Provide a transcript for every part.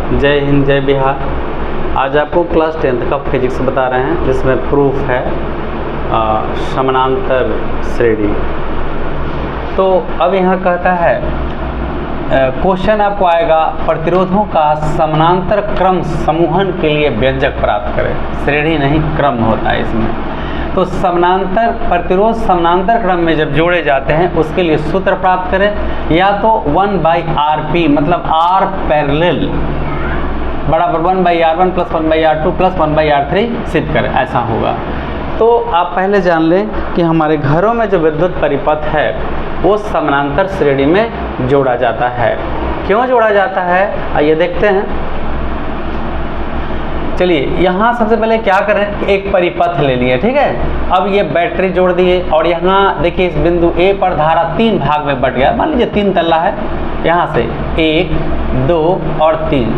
जय हिंद जय बिहार। आज आपको क्लास 10th का फिजिक्स बता रहे हैं जिसमें प्रूफ है समानांतर श्रेणी। तो अब यहाँ कहता है क्वेश्चन आपको आएगा प्रतिरोधों का समानांतर क्रम समूहन के लिए व्यंजक प्राप्त करें। श्रेणी नहीं क्रम होता है इसमें। तो समानांतर प्रतिरोध समानांतर क्रम में जब जोड़े जाते हैं उसके लिए सूत्र प्राप्त करें। या तो 1/RP मतलब R पैरेलल बराबर 1/R1 + 1/R2 + 1/R3 सिद्ध करें, ऐसा होगा। तो आप पहले जान लें कि हमारे घरों में जो विद्युत परिपथ है वो समानांतर श्रेणी में जोड़ा जाता है। क्यों जोड़ा जाता है आइए देखते हैं। चलिए यहाँ सबसे पहले क्या करें, एक परिपथ ले लिए, ठीक है। अब ये बैटरी जोड़ दिए और यहाँ देखिए इस बिंदु A पर धारा 3 भाग में बट गया। मान लीजिए 3 तल्ला है, यहाँ से 1, 2 और 3।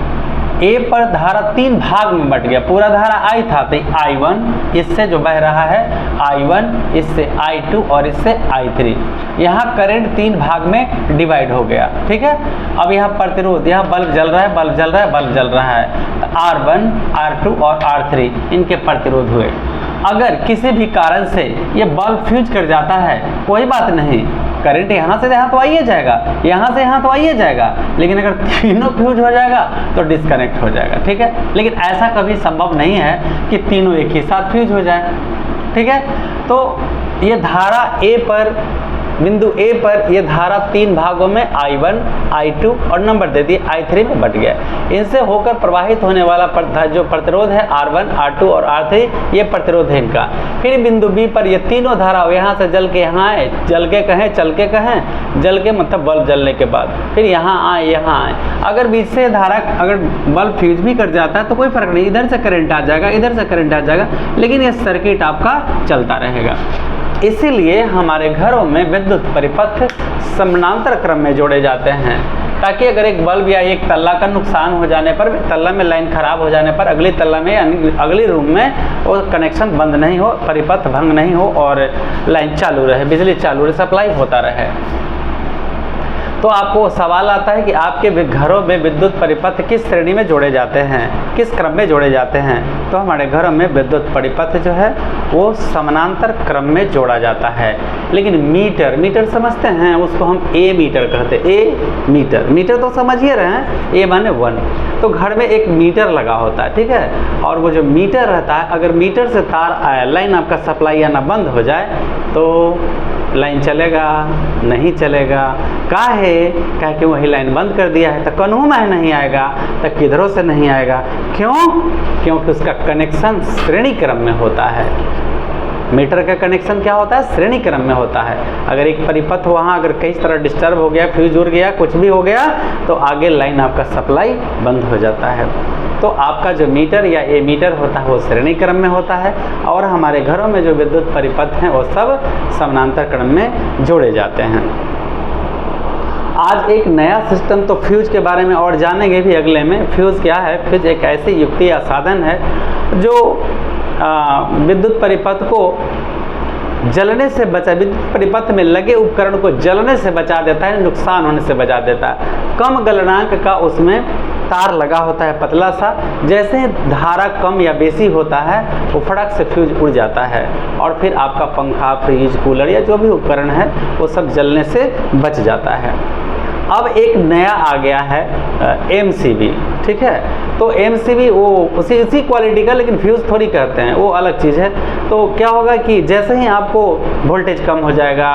A पर धारा 3 भाग में बट गया। पूरा धारा I था तो I1 इससे जो बह रहा है I1, इससे I2 और इससे I3। यहाँ करंट 3 भाग में डिवाइड हो गया, ठीक है। अब यहाँ प्रतिरोध, यहाँ बल्ब जल रहा है, बल्ब जल रहा है, बल्ब जल रहा है। तो R1, R2 और R3 इनके प्रतिरोध हुए। अगर किसी भी कारण से ये बल्ब फ्यूज कर जाता है कोई बात नहीं, करंट यहाँ से यहाँ तो आइए जाएगा, यहाँ से यहाँ तो आइए जाएगा, लेकिन अगर तीनों फ्यूज हो जाएगा तो डिस्कनेक्ट हो जाएगा, ठीक है। लेकिन ऐसा कभी संभव नहीं है कि तीनों एक ही साथ फ्यूज हो जाए, ठीक है। तो ये धारा A पर, बिंदु A पर ये धारा 3 भागों में I1, I2 और नंबर दे दिए I3 में बट गया। इनसे होकर प्रवाहित होने वाला जो प्रतिरोध है R1, R2 और R3 ये प्रतिरोध है इनका। फिर बिंदु B पर ये तीनों धारा यहाँ से जल के यहाँ आए, जल के कहें, चल के कहें, जल के मतलब बल्ब जलने के बाद फिर यहाँ आए, यहाँ आए। अगर बीच से धारा, अगर बल्ब फ्यूज भी कर जाता है तो कोई फर्क नहीं, इधर से करंट आ जाएगा, इधर से करंट आ जाएगा, लेकिन ये सर्किट आपका चलता रहेगा। इसीलिए हमारे घरों में विद्युत परिपथ समानांतर क्रम में जोड़े जाते हैं, ताकि अगर एक बल्ब या एक तल्ला का नुकसान हो जाने पर, तल्ला में लाइन खराब हो जाने पर अगली तल्ला में यानी अगली रूम में वो कनेक्शन बंद नहीं हो, परिपथ भंग नहीं हो और लाइन चालू रहे, बिजली चालू रहे, सप्लाई होता रहे। तो आपको सवाल आता है कि आपके घरों में विद्युत परिपथ किस श्रेणी में जोड़े जाते हैं, किस क्रम में जोड़े जाते हैं। तो हमारे घरों में विद्युत परिपथ जो है वो समानांतर क्रम में जोड़ा जाता है। लेकिन मीटर समझते हैं, उसको हम A मीटर कहते हैं। A मीटर तो समझिए रहे हैं, A माने 1। तो घर में एक मीटर लगा होता है, ठीक है। और वो जो मीटर रहता है, अगर मीटर से तार लाइन आपका सप्लाई आना बंद हो जाए तो लाइन चलेगा नहीं चलेगा, काहे कि वही लाइन बंद कर दिया है तो कन्हू में नहीं आएगा, तो किधरों से नहीं आएगा। क्यों? क्योंकि उसका कनेक्शन श्रेणी क्रम में होता है। मीटर का कनेक्शन क्या होता है, श्रेणी क्रम में होता है। अगर एक परिपथ वहाँ अगर कई तरह डिस्टर्ब हो गया, फ्यूज उड़ गया, कुछ भी हो गया तो आगे लाइन आपका सप्लाई बंद हो जाता है। तो आपका जो मीटर या A मीटर होता है वो श्रेणी क्रम में होता है, और हमारे घरों में जो विद्युत परिपथ हैं वो सब समानांतर क्रम में जोड़े जाते हैं। आज एक नया सिस्टम तो फ्यूज के बारे में और जानेंगे भी अगले में। फ्यूज क्या है? फ्यूज एक ऐसी युक्ति या साधन है जो विद्युत परिपथ को जलने से बचा, विद्युत परिपथ में लगे उपकरण को जलने से बचा देता है, नुकसान होने से बचा देता है। कम गलनांक का उसमें तार लगा होता है पतला सा, जैसे धारा कम या बेसी होता है वो फटक से फ्यूज उड़ जाता है और फिर आपका पंखा, फ्रिज, कूलर या जो भी उपकरण है वो सब जलने से बच जाता है। अब एक नया आ गया है MCB, ठीक है। तो MCB वो उसी क्वालिटी का, लेकिन फ्यूज थोड़ी कहते हैं, वो अलग चीज़ है। तो क्या होगा कि जैसे ही आपको वोल्टेज कम हो जाएगा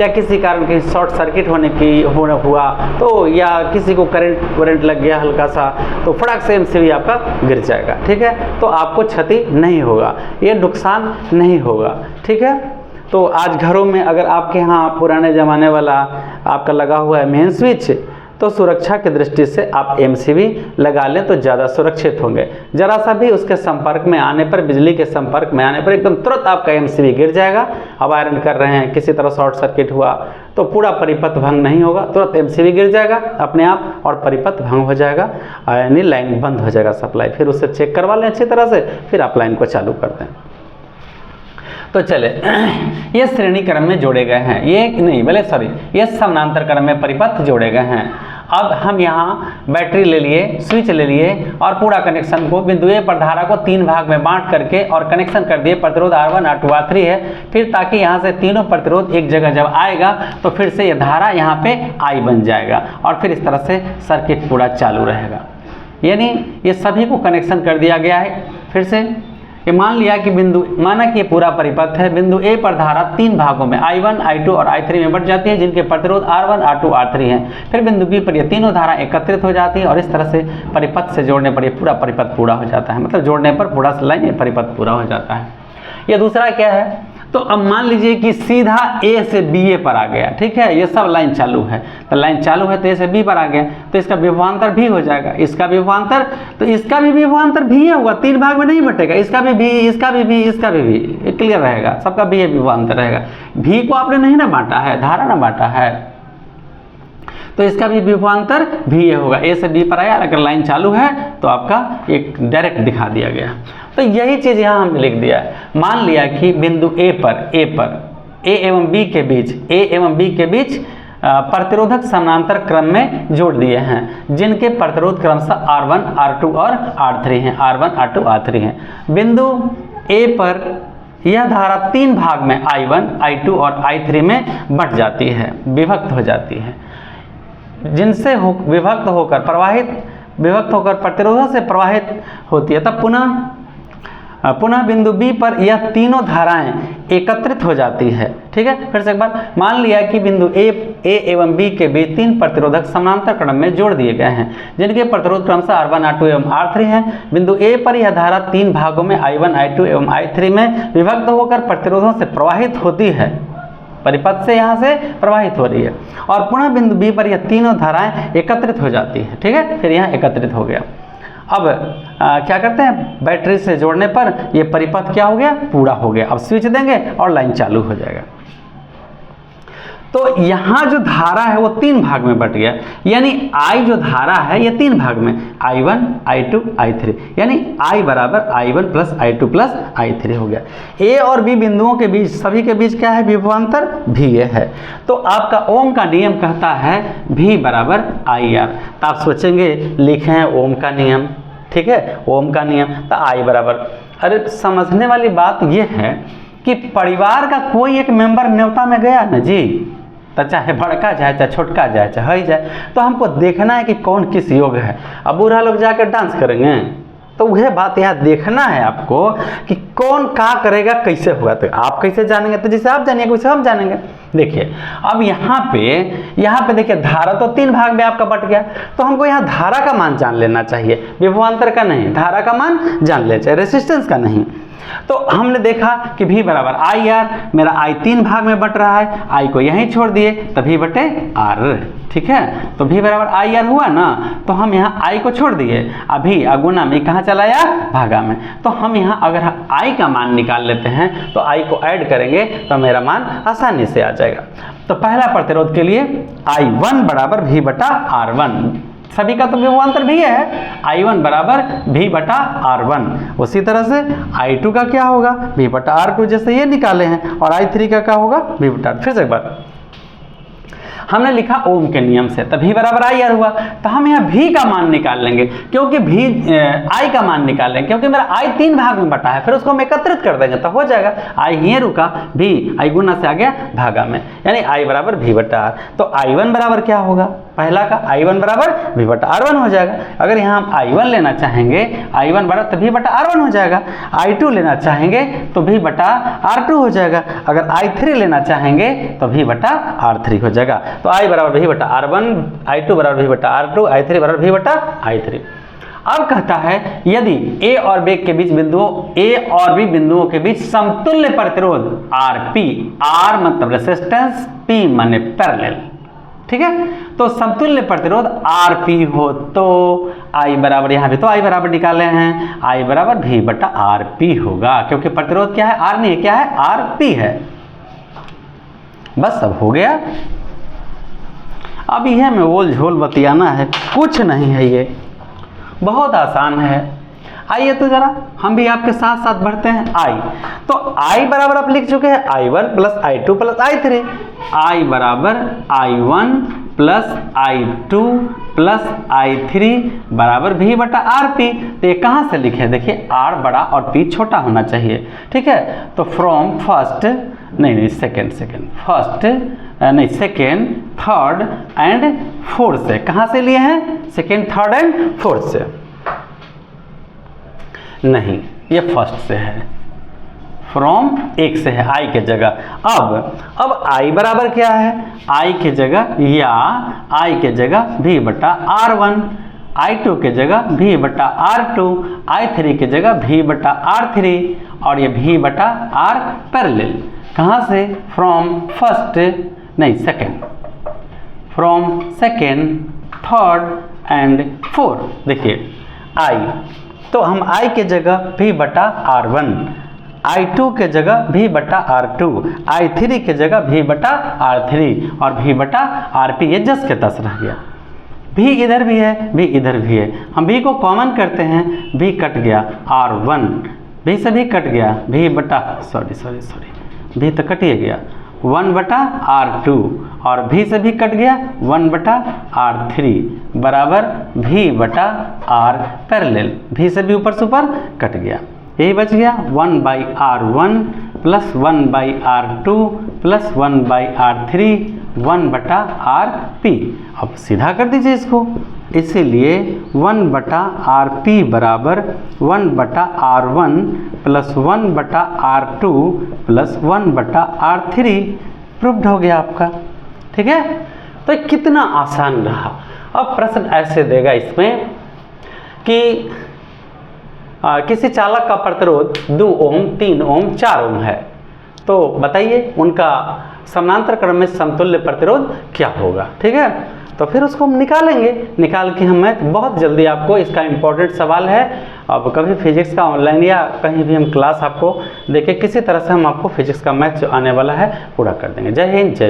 या किसी कारण कहीं शॉर्ट सर्किट हुआ तो, या किसी को करंट लग गया हल्का सा, तो फटाक से MCB आपका गिर जाएगा, ठीक है। तो आपको क्षति नहीं होगा, ये नुकसान नहीं होगा, ठीक है। तो आज घरों में अगर आपके यहाँ पुराने ज़माने वाला आपका लगा हुआ है मेन स्विच, तो सुरक्षा की दृष्टि से आप MCB लगा लें तो ज़्यादा सुरक्षित होंगे। ज़रा सा भी उसके संपर्क में आने पर, बिजली के संपर्क में आने पर एकदम तुरंत आपका MCB गिर जाएगा। अब आयरन कर रहे हैं, किसी तरह शॉर्ट सर्किट हुआ तो पूरा परिपथ भंग नहीं होगा, तुरंत MCB गिर जाएगा अपने आप और परिपथ भंग हो जाएगा, यानी लाइन बंद हो जाएगा सप्लाई। फिर उसे चेक करवा लें अच्छी तरह से, फिर आप लाइन को चालू कर दें। तो चले ये श्रेणी क्रम में जोड़े गए हैं, ये नहीं भले सॉरी ये समानांतर क्रम में परिपथ जोड़े गए हैं। अब हम यहाँ बैटरी ले लिए, स्विच ले लिए और पूरा कनेक्शन को बिंदु ए पर धारा को 3 भाग में बांट करके और कनेक्शन कर दिए। प्रतिरोध R1 R2 R3 है। फिर ताकि यहाँ से तीनों प्रतिरोध एक जगह जब आएगा तो फिर से ये धारा यहाँ पे I बन जाएगा और फिर इस तरह से सर्किट पूरा चालू रहेगा। यानी ये सभी को कनेक्शन कर दिया गया है। फिर से ये मान लिया कि माना कि ये पूरा परिपथ है। बिंदु ए पर धारा 3 भागों में I1 I2 और I3 में बट जाती है, जिनके प्रतिरोध R1 R2 R3 हैं। फिर बिंदु बी पर ये तीनों धारा एकत्रित हो जाती है और इस तरह से परिपथ से जोड़ने पर ये पूरा परिपथ पूरा हो जाता है। मतलब जोड़ने पर पूरा लाइन ये परिपथ पूरा हो जाता है। ये दूसरा क्या है, तो अब मान लीजिए कि सीधा ए से बी ए पर आ गया, ठीक है, ये सब लाइन चालू है। तो लाइन चालू है तो ए से बी पर आ गया, तो इसका विभवांतर भी हो जाएगा। इसका विभवांतर, तो इसका भी विभवांतर भी होगा, 3 भाग में नहीं बटेगा। इसका भी इसका भी इसका भी क्लियर रहेगा, सबका भी विभवांतर रहेगा। भी को आपने नहीं ना बांटा है, धारा ना बांटा है, तो इसका भी विभवांतर भी ये होगा। ए से बी पर आया, अगर लाइन चालू है तो आपका एक डायरेक्ट दिखा दिया गया। तो यही चीज़ यहाँ हमने लिख दिया है। मान लिया कि बिंदु ए एवं बी के बीच प्रतिरोधक समानांतर क्रम में जोड़ दिए हैं, जिनके प्रतिरोध क्रमशः R1 R2 और R3 हैं। R1 R2 R3 हैं। बिंदु ए पर यह धारा 3 भाग में I1 I2 और I3 में बट जाती है, विभक्त हो जाती है, जिनसे विभक्त होकर प्रतिरोधों से प्रवाहित होती है। तब पुनः बिंदु बी पर यह तीनों धाराएं एकत्रित हो जाती है। ठीक है, फिर से एक बार मान लिया कि बिंदु ए एवं बी के बीच 3 प्रतिरोधक समानांतर क्रम में जोड़ दिए गए हैं, जिनके प्रतिरोध क्रमशः R1 R2 एवं R3 हैं। बिंदु ए पर यह धारा 3 भागों में I1 I2 एवं I3 में विभक्त होकर प्रतिरोधों से प्रवाहित होती है, परिपथ से यहाँ से प्रवाहित हो रही है। और पुनः बिंदु बी पर यह तीनों धाराएं एकत्रित हो जाती है। ठीक है, फिर यहाँ एकत्रित हो गया। अब क्या करते हैं, बैटरी से जोड़ने पर ये परिपथ क्या हो गया, पूरा हो गया। अब स्विच देंगे और लाइन चालू हो जाएगा। तो यहाँ जो धारा है वो 3 भाग में बट गया, यानी I जो धारा है ये 3 भाग में, I1 I2 I3, यानी I बराबर I1 plus I2 plus I3 हो गया। A और B बिंदुओं के बीच, सभी के बीच क्या है, विभवांतर भी ये है। तो आपका ओम का नियम कहता है V बराबर IR। तो आप सोचेंगे लिखे हैं ओम का नियम, ठीक है, ओम का नियम, तो I बराबर, अरे समझने वाली बात ये है कि परिवार का कोई एक मेंबर न्योता में गया ना जी, तो चाहे बड़का जाए चाहे छोटका जाए चाहे ही जाए, तो हमको देखना है कि कौन किस योग्य है। अब बूढ़ा लोग जाकर डांस करेंगे तो वह बात यहाँ देखना है आपको कि कौन क्या करेगा, कैसे होगा। तो आप कैसे जानेंगे, तो जैसे आप जानिए वैसे हम जानेंगे। देखिए अब यहाँ पे देखिए धारा तो 3 भाग में आपका बट गया, तो हमको यहाँ धारा का मान जान लेना चाहिए, विभवांतर का नहीं, धारा का मान जान लेना चाहिए, रेसिस्टेंस का नहीं। तो हमने देखा कि V बराबर IR, मेरा I 3 भाग में बट रहा है, I को यहीं छोड़ दिए तो V बटे R। ठीक है, तो V बराबर IR हुआ ना, तो हम यहाँ I को छोड़ दिए, अभी अगुना में कहाँ चला आया, भागा में। तो हम यहाँ अगर I का मान निकाल लेते हैं तो I को ऐड करेंगे तो मेरा मान आसानी से आ जाएगा। तो पहला प्रतिरोध के लिए I1 बराबर V बटा R1, सभी का तो विभवांतर भी है, I1 बराबर V बटा R1। उसी तरह से I2 का क्या होगा, V बटा R2, जैसे ये निकाले हैं, और I3 का क्या होगा, V बटा R। फिर से एक बार हमने लिखा ओम के नियम से, तो V बराबर IR हुआ, तो हम यहाँ V का मान निकाल लेंगे, क्योंकि I का मान निकाल लेंगे, क्योंकि मेरा I 3 भाग में बटा है, फिर उसको हम एकत्रित कर देंगे तो हो जाएगा। I ये रुका, V I गुना से आ गया भागा में, यानी I बराबर V बटा R। तो I1 बराबर क्या होगा, पहला का I1 बराबर V बटा R1 हो जाएगा। अगर यहाँ हम I1 लेना चाहेंगे, I1 बराबर तो V बटा R1 हो जाएगा। I2 लेना चाहेंगे तो V बटा R2 हो जाएगा। अगर I3 लेना चाहेंगे तो V बटा R3 हो जाएगा। तो I बराबर V बटा R1, I2 बराबर V बटा R2, I3 बराबर V बटा I3। अब कहता है यदि A और B के बीच बिंदुओं के बीच समतुल्य प्रतिरोध RP, R मतलब रेसिस्टेंस, P माने पैरेलल, ठीक है, तो समतुल्य प्रतिरोध RP हो तो I बराबर, यहाँ भी तो I बराबर निकाले हैं, I बराबर V बटा RP होगा, क्योंकि प्रतिरोध क्या है, R नहीं है, क्या है, RP है। बस अब हो गया। अब यह में ओल झोल बतियाना है, कुछ नहीं है, ये बहुत आसान है। आइए तो जरा हम भी आपके साथ साथ बढ़ते हैं। I, तो I बराबर आप लिख चुके हैं I1 plus I2 plus I3, I बराबर I1 plus I2 plus I3 बराबर V बटा आर पी। तो ये कहाँ से लिखे, देखिए R बड़ा और P छोटा होना चाहिए, ठीक है। तो from first second third and fourth से, कहाँ से लिए हैं, सेकेंड थर्ड एंड फोर्थ से, नहीं ये फर्स्ट से है, फ्रॉम एक से है, I के जगह। अब I बराबर क्या है, I के जगह या I के जगह V बटा R1, I2 के जगह V बटा R2, I3 के जगह V बटा R3 और ये V बटा R पैरेलल। कहाँ से, from second, from second third and fourth. देखिए I, तो हम I के जगह V बटा R1, I2 के जगह V बटा R2, I3 के जगह V बटा R3 और V बटा RP, ये जस के तस रह गया। V इधर भी है, V इधर भी है, हम V को कॉमन करते हैं, V कट गया, R1 V से भी कट गया, V बटा V तो कट ही गया, 1 बटा R2 और V से भी कट गया 1 बटा R3 बराबर V बटा R पैरेलल। V से भी ऊपर से ऊपर कट गया, यही बच गया 1 by R1 plus 1 by R2 plus 1 by R3 1 बटा RP। अब सीधा कर दीजिए इसको, इसीलिए 1 बटा RP बराबर 1 बटा R1 प्लस 1 बटा R2 प्लस 1 बटा R3 प्रूव्ड हो गया आपका, ठीक है। तो कितना आसान रहा। अब प्रश्न ऐसे देगा इसमें कि किसी चालक का प्रतिरोध 2 ओम 3 ओम 4 ओम है, तो बताइए उनका समानांतर क्रम में समतुल्य प्रतिरोध क्या होगा, ठीक है। तो फिर उसको हम निकालेंगे, निकाल के हमें बहुत जल्दी आपको इसका इम्पोर्टेंट सवाल है। अब कभी फिजिक्स का ऑनलाइन या कहीं भी हम क्लास आपको देखें, किसी तरह से हम आपको फिजिक्स का मैथ जो आने वाला है पूरा कर देंगे। जय हिंद, जय